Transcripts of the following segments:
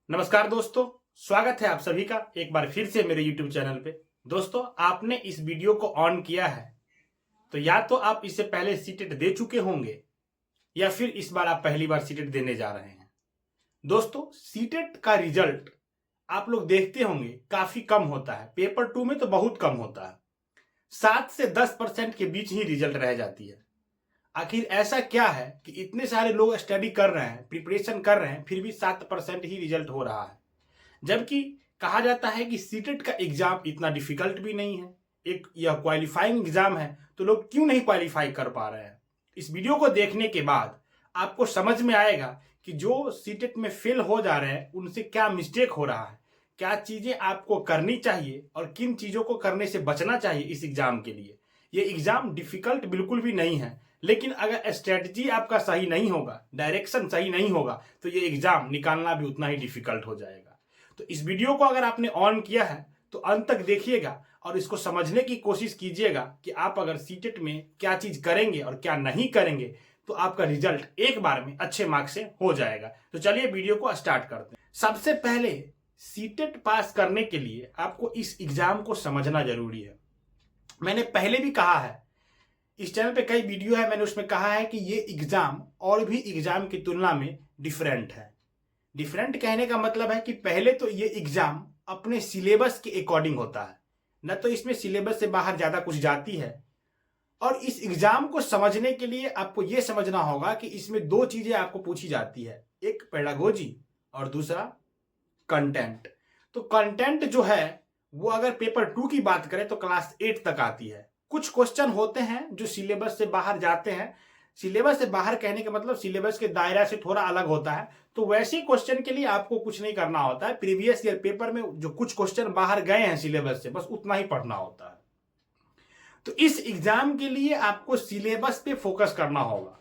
नमस्कार दोस्तों, स्वागत है आप सभी का एक बार फिर से मेरे YouTube चैनल पे। दोस्तों, आपने इस वीडियो को ऑन किया है तो या तो आप इससे पहले सीटेट दे चुके होंगे या फिर इस बार आप पहली बार सीटेट देने जा रहे हैं। दोस्तों, सीटेट का रिजल्ट आप लोग देखते होंगे काफी कम होता है। पेपर 2 में तो बहुत कम होता है, 7 से 10% के बीच ही रिजल्ट रह जाती है। आखिर ऐसा क्या है कि इतने सारे लोग स्टडी कर रहे हैं, प्रिपरेशन कर रहे हैं, फिर भी 7% ही रिजल्ट हो रहा है? जबकि कहा जाता है कि सीटेट का एग्जाम इतना डिफिकल्ट भी नहीं है, एक यह क्वालिफाइंग एग्जाम है, तो लोग क्यों नहीं क्वालिफाई कर पा रहे हैं? इस वीडियो को देखने के बाद आपको समझ में आएगा कि जो सीटेट में फेल हो जा रहे हैं उनसे क्या मिस्टेक हो रहा है, क्या चीजें आपको करनी चाहिए और किन चीजों को करने से बचना चाहिए इस एग्जाम के लिए। ये एग्जाम डिफिकल्ट बिल्कुल भी नहीं है, लेकिन अगर स्ट्रेटजी आपका सही नहीं होगा, डायरेक्शन सही नहीं होगा, तो ये एग्जाम निकालना भी उतना ही डिफिकल्ट हो जाएगा। तो इस वीडियो को अगर आपने ऑन किया है तो अंत तक देखिएगा और इसको समझने की कोशिश कीजिएगा कि आप अगर सीटेट में क्या चीज करेंगे और क्या नहीं करेंगे तो आपका रिजल्ट एक बार में अच्छे मार्क्स से हो जाएगा। तो चलिए वीडियो को स्टार्ट करते हैं। सबसे पहले सीटेट पास करने के लिए आपको इस एग्जाम को समझना जरूरी है। मैंने पहले भी कहा है, इस चैनल पे कई वीडियो है, मैंने उसमें कहा है कि ये एग्जाम और भी एग्जाम की तुलना में डिफरेंट है। डिफरेंट कहने का मतलब है कि पहले तो ये एग्जाम अपने सिलेबस के अकॉर्डिंग होता है, न तो इसमें सिलेबस से बाहर ज्यादा कुछ जाती है। और इस एग्जाम को समझने के लिए आपको यह समझना होगा कि इसमें दो चीजें आपको पूछी जाती है, एक पेडागोजी और दूसरा कंटेंट। तो कंटेंट जो है वो अगर पेपर 2 की बात करें तो क्लास 8 तक आती है। कुछ क्वेश्चन होते हैं जो सिलेबस से बाहर जाते हैं। सिलेबस से बाहर कहने का मतलब सिलेबस के दायरा से थोड़ा अलग होता है, तो वैसे क्वेश्चन के लिए आपको कुछ नहीं करना होता है। प्रीवियस ईयर पेपर में जो कुछ क्वेश्चन बाहर गए हैं सिलेबस से, बस उतना ही पढ़ना होता है। तो इस एग्जाम के लिए आपको सिलेबस पे फोकस करना होगा,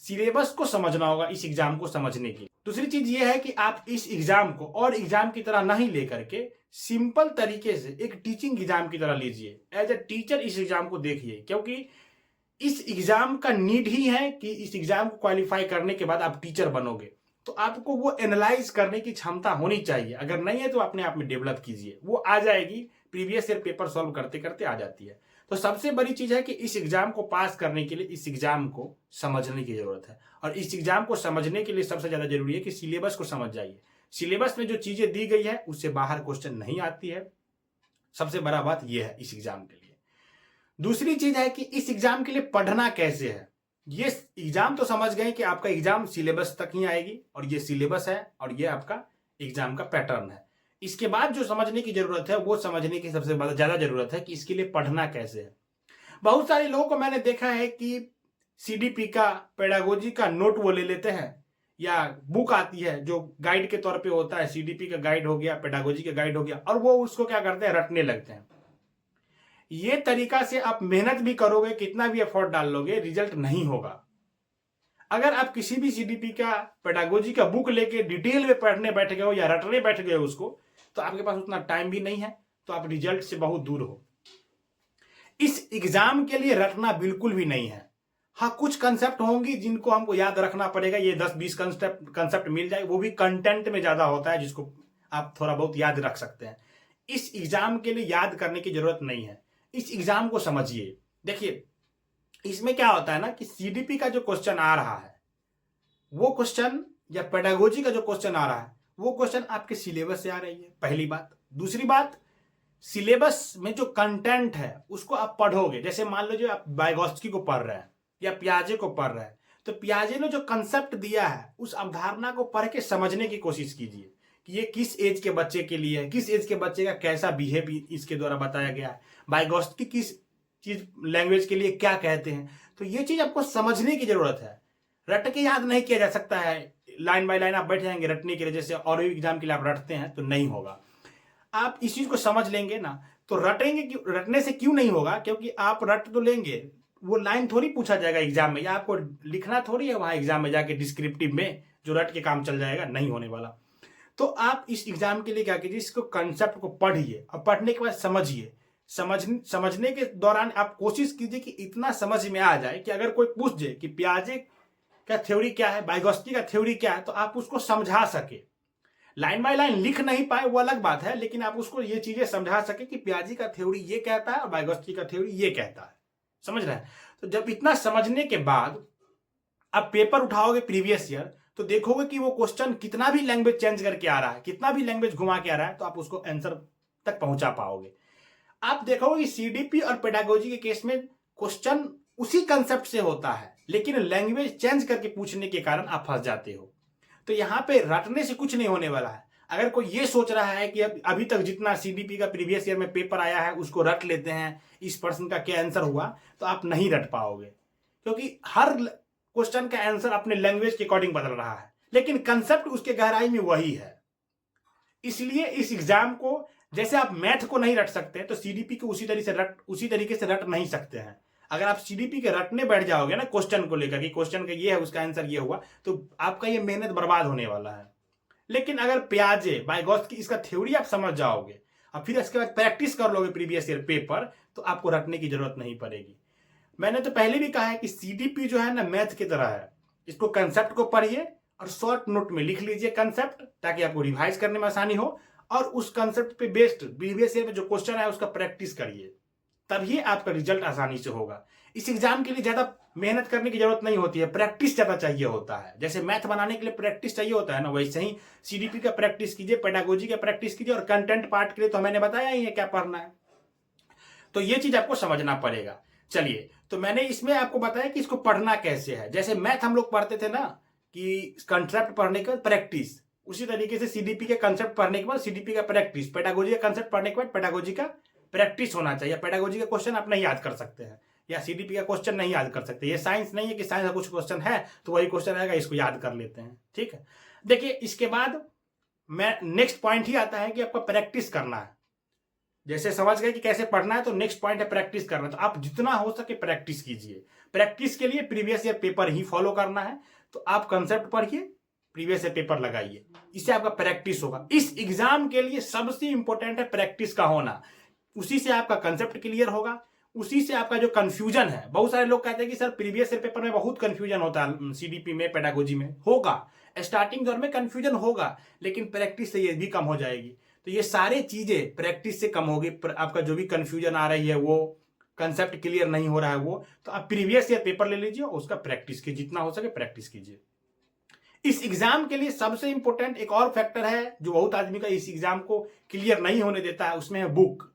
सिलेबस को समझना होगा इस एग्जाम को समझने की। दूसरी चीज ये है कि आप इस एग्जाम को और एग्जाम की तरह नहीं लेकर के सिंपल तरीके से एक टीचिंग एग्जाम की तरह लीजिए। एज ए टीचर इस एग्जाम को देखिए, क्योंकि इस एग्जाम का नीड ही है कि इस एग्जाम को क्वालिफाई करने के बाद आप टीचर बनोगे, तो आपको वो एनालाइज करने की क्षमता होनी चाहिए। अगर नहीं है तो अपने आप में डेवलप कीजिए, वो आ जाएगी। प्रीवियस ईयर पेपर सॉल्व करते करते आ जाती है। तो सबसे बड़ी चीज है कि इस एग्जाम को पास करने के लिए इस एग्जाम को समझने की जरूरत है। और इस एग्जाम को समझने के लिए सबसे ज्यादा जरूरी है कि सिलेबस को समझ जाइए। सिलेबस में जो चीजें दी गई है उससे बाहर क्वेश्चन नहीं आती है। सबसे बड़ा बात यह है इस एग्जाम के लिए। दूसरी चीज है कि इस एग्जाम के लिए पढ़ना कैसे है। ये एग्जाम तो समझ गए कि आपका एग्जाम सिलेबस तक ही आएगी और ये सिलेबस है और ये आपका एग्जाम का पैटर्न है। इसके बाद जो समझने की जरूरत है वो समझने की सबसे ज्यादा जरूरत है कि इसके लिए पढ़ना कैसे है। बहुत सारे लोगों को मैंने देखा है कि सीडीपी का, पेडागोजी का नोट वो ले लेते हैं, या बुक आती है जो गाइड के तौर पे होता है, सीडीपी का गाइड हो गया, पेडागोजी का गाइड हो गया, और वो उसको क्या करते हैं, रटने लगते हैं। ये तरीका से आप मेहनत भी करोगे, कितना भी एफर्ट डाल लोगे, रिजल्ट नहीं होगा। अगर आप किसी भी सीडीपी का, पेडागोजी का बुक लेके डिटेल में पढ़ने बैठ गए हो या रटने बैठ गए हो उसको, तो आपके पास उतना टाइम भी नहीं है, तो आप रिजल्ट से बहुत दूर हो। इस एग्जाम के लिए रटना बिल्कुल भी नहीं है। हाँ, कुछ कंसेप्ट होंगी जिनको हमको याद रखना पड़ेगा, ये 10-20 कंसेप्ट मिल जाए, वो भी कंटेंट में ज्यादा होता है जिसको आप थोड़ा बहुत याद रख सकते हैं। इस एग्जाम के लिए याद करने की जरूरत नहीं है, इस एग्जाम को समझिए। देखिए, इसमें क्या होता है ना कि सीडीपी का जो क्वेश्चन आ रहा है वो क्वेश्चन, या पेडागोजी का जो क्वेश्चन आ रहा है वो क्वेश्चन आपके सिलेबस से आ रही है, पहली बात। दूसरी बात, सिलेबस में जो कंटेंट है उसको आप पढ़ोगे। जैसे मान लो जो आप वाइगोत्स्की को पढ़ रहे हैं या पियाजे को पढ़ रहे हैं, तो पियाजे ने जो कंसेप्ट दिया है उस अवधारणा को पढ़ के समझने की कोशिश कीजिए कि ये किस एज के बच्चे के लिए है, किस एज के बच्चे का कैसा बिहेव इसके द्वारा बताया गया है, वाइगोत्स्की किस चीज लैंग्वेज के लिए क्या कहते हैं। तो ये चीज आपको समझने की जरूरत है। रट के याद नहीं किया जा सकता है, लाइन बाय लाइन आप बैठ जाएंगे रटने के लिए, जैसे और एग्जाम के लिए आप रटते हैं, तो नहीं होगा। आप इस चीज को समझ लेंगे ना तो रटेंगे। क्यों रटने से क्यों नहीं होगा, क्योंकि आप रट तो लेंगे, वो लाइन थोड़ी पूछा जाएगा एग्जाम में, या आपको लिखना थोड़ी है वहां एग्जाम में जाके डिस्क्रिप्टिव में जो रट के काम चल जाएगा, नहीं होने वाला। तो आप इस एग्जाम के लिए क्या कीजिए, इसको कंसेप्ट को पढ़िए और पढ़ने के बाद समझिए। समझने के दौरान आप कोशिश कीजिए कि इतना समझ में आ जाए कि अगर कोई पूछ जाए कि पियाजे का थ्योरी क्या है, वाइगोत्स्की का थ्योरी क्या है, तो आप उसको समझा सके। लाइन बाय लाइन लिख नहीं पाए वो अलग बात है, लेकिन आप उसको ये चीजें समझा सके कि पियाजी का थ्योरी ये कहता है और वाइगोत्स्की का थ्योरी ये कहता है। समझ रहे हैं? तो जब इतना समझने के बाद आप पेपर उठाओगे प्रीवियस ईयर, तो देखोगे कि वो क्वेश्चन कितना भी लैंग्वेज चेंज करके आ रहा है, कितना भी लैंग्वेज घुमा के आ रहा है, तो आप उसको आंसर तक पहुंचा पाओगे। आप देखोगे कि सीडीपी और पेडागोजी के केस में क्वेश्चन उसी कंसेप्ट से होता है, लेकिन लैंग्वेज चेंज करके पूछने के कारण आप फंस जाते हो। तो यहां पे रटने से कुछ नहीं होने वाला है। अगर कोई ये सोच रहा है कि अभी तक जितना सीडीपी का प्रीवियस ईयर में पेपर आया है उसको रट लेते हैं, इस प्रश्न का क्या आंसर हुआ, तो आप नहीं रट पाओगे, क्योंकि हर क्वेश्चन का आंसर अपने लैंग्वेज के अकॉर्डिंग बदल रहा है, लेकिन कंसेप्ट उसके गहराई में वही है। इसलिए इस एग्जाम को, जैसे आप मैथ को नहीं रट सकते तो सीडीपी को उसी तरीके से रट नहीं सकते हैं। अगर आप सीडीपी के रटने बैठ जाओगे ना क्वेश्चन को लेकर कि क्वेश्चन का ये है उसका आंसर ये हुआ, तो आपका ये मेहनत बर्बाद होने वाला है। लेकिन अगर पियाजे वाइगोत्स्की इसका थ्योरी आप समझ जाओगे और फिर इसके बाद प्रैक्टिस कर लोगे प्रीवियस ईयर पेपर, तो आपको रटने की जरूरत नहीं पड़ेगी। मैंने तो पहले भी कहा है कि सीडीपी जो है ना मैथ की तरह है। इसको कंसेप्ट को पढ़िए और शॉर्ट नोट में लिख लीजिए कंसेप्ट, ताकि आपको रिवाइज करने में आसानी हो, और उस कंसेप्ट पे बेस्ड प्रीवियस ईयर में जो क्वेश्चन है उसका प्रैक्टिस करिए, तभी आपका रिजल्ट आसानी से होगा। इस एग्जाम के लिए ज्यादा मेहनत करने की जरूरत नहीं होती है, प्रैक्टिस ज्यादा चाहिए होता है। जैसे मैथ बनाने के लिए प्रैक्टिस चाहिए होता है ना, वैसे ही सीडीपी का प्रैक्टिस कीजिए, पेडागोजी का प्रैक्टिस कीजिए, और कंटेंट पार्ट के लिए तो मैंने बताया ही है क्या पढ़ना है। तो ये चीज आपको समझना पड़ेगा। चलिए, तो मैंने इसमें आपको बताया कि इसको पढ़ना कैसे है। जैसे मैथ हम लोग पढ़ते थे ना कि कंसेप्ट पढ़ने के बाद प्रैक्टिस, उसी तरीके से सीडीपी के कंसेप्ट पढ़ने के बाद सीडीपी का प्रैक्टिस, पेडागोजी का कंसेप्ट पढ़ने के बाद पेडागोजी का प्रैक्टिस होना चाहिए। पेडागोजी का क्वेश्चन आप नहीं याद कर सकते हैं, या सीडीपी का क्वेश्चन नहीं याद कर सकते। ये साइंस नहीं है कि साइंस का कुछ क्वेश्चन है तो वही क्वेश्चन आएगा इसको याद कर लेते हैं। ठीक है, देखिए इसके बाद मैं नेक्स्ट पॉइंट ही आता है कि आपको प्रैक्टिस करना है। जैसे समझ गए कि कैसे पढ़ना है, तो नेक्स्ट पॉइंट है प्रैक्टिस करना। तो आप जितना हो सके प्रैक्टिस कीजिए। प्रैक्टिस के लिए प्रीवियस ईयर पेपर ही फॉलो करना है। तो आप कंसेप्ट पढ़िए, प्रीवियस ईयर पेपर लगाइए, इससे आपका प्रैक्टिस होगा। इस एग्जाम के लिए सबसे इंपॉर्टेंट है प्रैक्टिस का होना। उसी से आपका कंसेप्ट क्लियर होगा, उसी से आपका जो कंफ्यूजन है, बहुत सारे लोग कहते हैं कि सर प्रीवियस ईयर पेपर में बहुत कंफ्यूजन होता है, सीडीपी में पेडागोजी में होगा, स्टार्टिंग दौर में कंफ्यूजन होगा, लेकिन प्रैक्टिस से ये भी कम हो जाएगी। तो ये सारे चीजें प्रैक्टिस से कम होगी। आपका जो भी कंफ्यूजन आ रही है, वो कंसेप्ट क्लियर नहीं हो रहा है, वो तो आप प्रीवियस ईयर पेपर ले लीजिए और उसका प्रैक्टिस कीजिए, जितना हो सके प्रैक्टिस कीजिए। इस एग्जाम के लिए सबसे इंपॉर्टेंट एक और फैक्टर है जो बहुत आदमी का इस एग्जाम को क्लियर नहीं होने देता है, उसमें है बुक।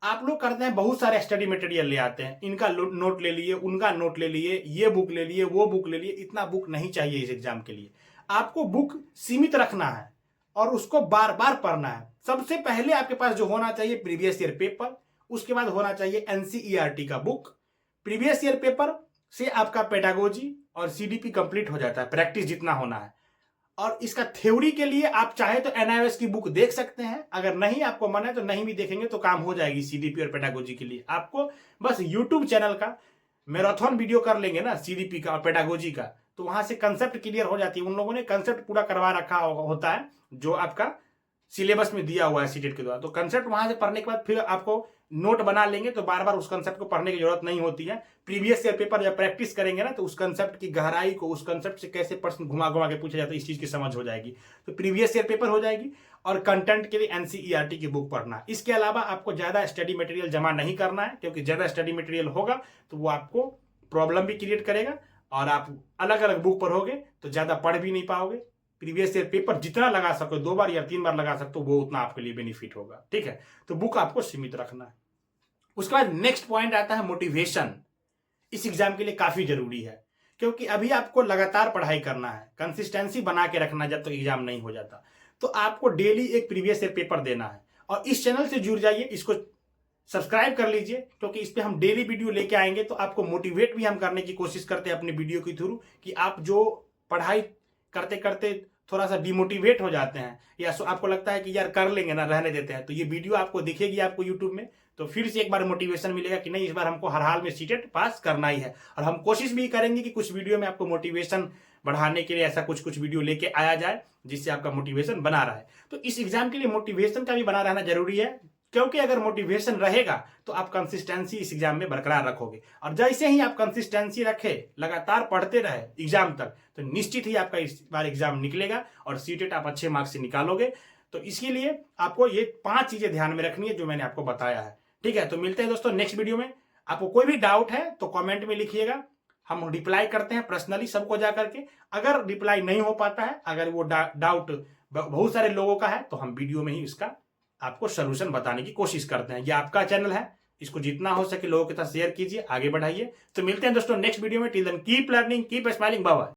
आप लोग करते हैं बहुत सारे स्टडी मटेरियल ले आते हैं, इनका नोट ले लिए, उनका नोट ले लिए, ये बुक ले लिए, वो बुक ले लिए। इतना बुक नहीं चाहिए इस एग्जाम के लिए। आपको बुक सीमित रखना है और उसको बार बार पढ़ना है। सबसे पहले आपके पास जो होना चाहिए प्रीवियस ईयर पेपर, उसके बाद होना चाहिए एनसीईआरटी का बुक। प्रीवियस ईयर पेपर से आपका पेडागोजी और सीडीपी कंप्लीट हो जाता है, प्रैक्टिस जितना होना है। और इसका थ्योरी के लिए आप चाहे तो एनआईओएस की बुक देख सकते हैं, अगर नहीं आपको मन है तो नहीं भी देखेंगे तो काम हो जाएगी सीडीपी और पेडागोजी के लिए। आपको बस यूट्यूब चैनल का मैराथन वीडियो कर लेंगे ना सीडीपी का और पेडागोजी का, तो वहां से कंसेप्ट क्लियर हो जाती है। उन लोगों ने कंसेप्ट पूरा करवा रखा होता है जो आपका सिलेबस में दिया हुआ है सीटेट के द्वारा। तो कंसेप्ट वहां से पढ़ने के बाद फिर आपको नोट बना लेंगे, तो बार बार उस कंसेप्ट को पढ़ने की जरूरत नहीं होती है। प्रीवियस ईयर पेपर जब प्रैक्टिस करेंगे ना, तो उस कंसेप्ट की गहराई को, उस कंसेप्ट से कैसे प्रश्न घुमा घुमा के पूछा जाता है, इस चीज की समझ हो जाएगी। तो प्रीवियस ईयर पेपर हो जाएगी। और कंटेंट के लिए एनसीईआरटी की बुक पढ़ना। इसके अलावा आपको ज्यादा स्टडी मटेरियल जमा नहीं करना है, क्योंकि ज्यादा स्टडी मटेरियल होगा तो वो आपको प्रॉब्लम भी क्रिएट करेगा और आप अलग अलग बुक पढ़ोगे तो ज्यादा पढ़ भी नहीं पाओगे। प्रीवियस ईयर पेपर जितना लगा सको, 2 बार या 3 बार लगा सकते हो, वो उतना आपके लिए बेनिफिट होगा। ठीक है, तो बुक आपको सीमित रखना है। उसके बाद नेक्स्ट पॉइंट आता है मोटिवेशन। इस एग्जाम के लिए काफी जरूरी है, क्योंकि अभी आपको लगातार पढ़ाई करना है, कंसिस्टेंसी बना के रखना जब तक एग्जाम नहीं हो जाता। तो आपको डेली एक प्रीवियस ईयर पेपर देना है। और इस चैनल से जुड़ जाइए, इसको सब्सक्राइब कर लीजिए, क्योंकि इस पे हम डेली वीडियो लेके आएंगे। तो आपको मोटिवेट भी हम करने की कोशिश करते हैं अपने वीडियो के थ्रू, कि आप जो पढ़ाई करते करते थोड़ा सा डिमोटिवेट हो जाते हैं, या आपको लगता है कि यार कर लेंगे ना, रहने देते हैं, तो ये वीडियो आपको दिखेगी आपको यूट्यूब में, तो फिर से एक बार मोटिवेशन मिलेगा कि नहीं, इस बार हमको हर हाल में सीटेट पास करना ही है। और हम कोशिश भी करेंगे कि कुछ वीडियो में आपको मोटिवेशन बढ़ाने के लिए ऐसा कुछ वीडियो लेके आया जाए जिससे आपका मोटिवेशन बना रहे। तो इस एग्जाम के लिए मोटिवेशन का भी बना रहना जरूरी है। क्योंकि अगर मोटिवेशन रहेगा तो आप कंसिस्टेंसी इस एग्जाम में बरकरार रखोगे, और जैसे ही आप कंसिस्टेंसी रखे, लगातार पढ़ते रहे एग्जाम तक, तो निश्चित ही आपका इस बार एग्जाम निकलेगा और सीटेट आप अच्छे मार्क्स से निकालोगे। तो इसके लिए आपको ये 5 चीजें ध्यान में रखनी है जो मैंने आपको बताया है। ठीक है, तो मिलते हैं दोस्तों नेक्स्ट वीडियो में। आपको कोई भी डाउट है तो कमेंट में लिखिएगा, हम रिप्लाई करते हैं पर्सनली सबको जाकर के। अगर रिप्लाई नहीं हो पाता है, अगर वो डाउट बहुत सारे लोगों का है, तो हम वीडियो में ही इसका आपको सोल्यूशन बताने की कोशिश करते हैं। ये आपका चैनल है, इसको जितना हो सके लोगों के साथ शेयर कीजिए, आगे बढ़ाइए। तो मिलते हैं दोस्तों नेक्स्ट वीडियो में। Till then keep learning, keep smiling, bye bye.